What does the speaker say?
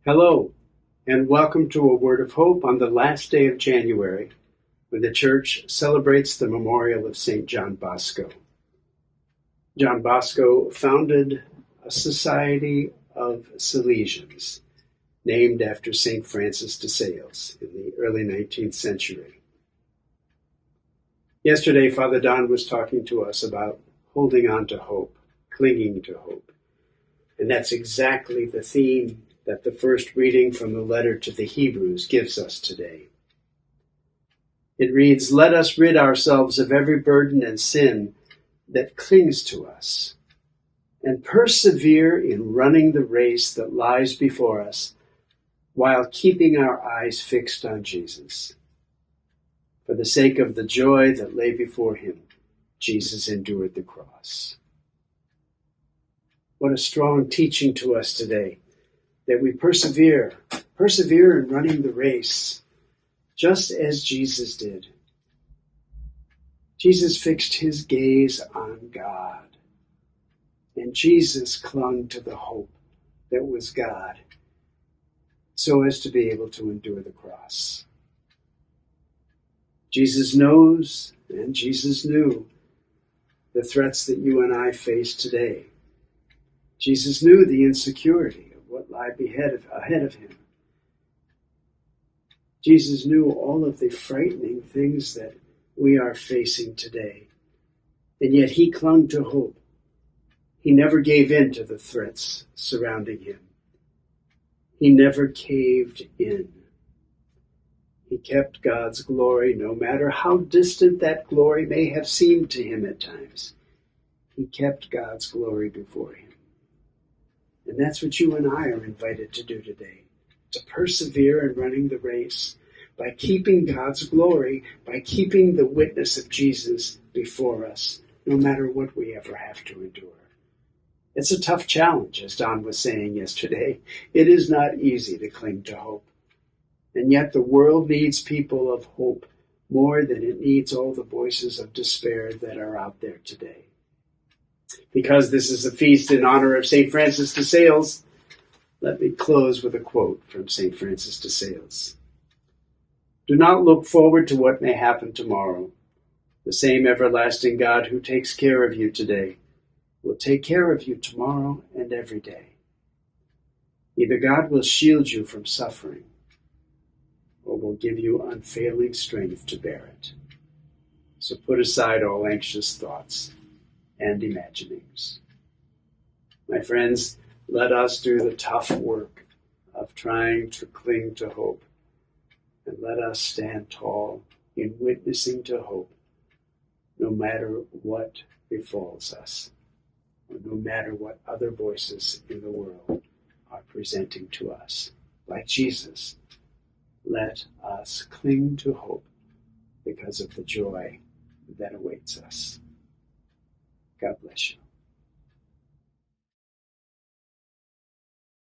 Hello, and welcome to a word of hope on the last day of January, when the Church celebrates the memorial of St. John Bosco. John Bosco founded a society of Salesians, named after St. Francis de Sales in the early 19th century. Yesterday, Father Don was talking to us about holding on to hope, clinging to hope. And that's exactly the theme that the first reading from the letter to the Hebrews gives us today. It reads, "Let us rid ourselves of every burden and sin that clings to us, and persevere in running the race that lies before us, while keeping our eyes fixed on Jesus. For the sake of the joy that lay before him, Jesus endured the cross." What a strong teaching to us today, that we persevere in running the race, just as Jesus did. Jesus fixed his gaze on God, and Jesus clung to the hope that was God, so as to be able to endure the cross. Jesus knows, and Jesus knew, the threats that you and I face today. Jesus knew the insecurity of what lie ahead of him. Jesus knew all of the frightening things that we are facing today, and yet he clung to hope. He never gave in to the threats surrounding him. He never caved in. He kept God's glory, no matter how distant that glory may have seemed to him at times. He kept God's glory before him. And that's what you and I are invited to do today, to persevere in running the race by keeping God's glory, by keeping the witness of Jesus before us, no matter what we ever have to endure. It's a tough challenge, as Don was saying yesterday. It is not easy to cling to hope. And yet the world needs people of hope more than it needs all the voices of despair that are out there today. Because this is a feast in honor of St. Francis de Sales, let me close with a quote from St. Francis de Sales. "Do not look forward to what may happen tomorrow. The same everlasting God who takes care of you today will take care of you tomorrow and every day. Either God will shield you from suffering, or will give you unfailing strength to bear it. So put aside all anxious thoughts and imaginings." My friends, let us do the tough work of trying to cling to hope, and let us stand tall in witnessing to hope, no matter what befalls us, or no matter what other voices in the world are presenting to us. Like Jesus, let us cling to hope because of the joy that awaits us. God bless you.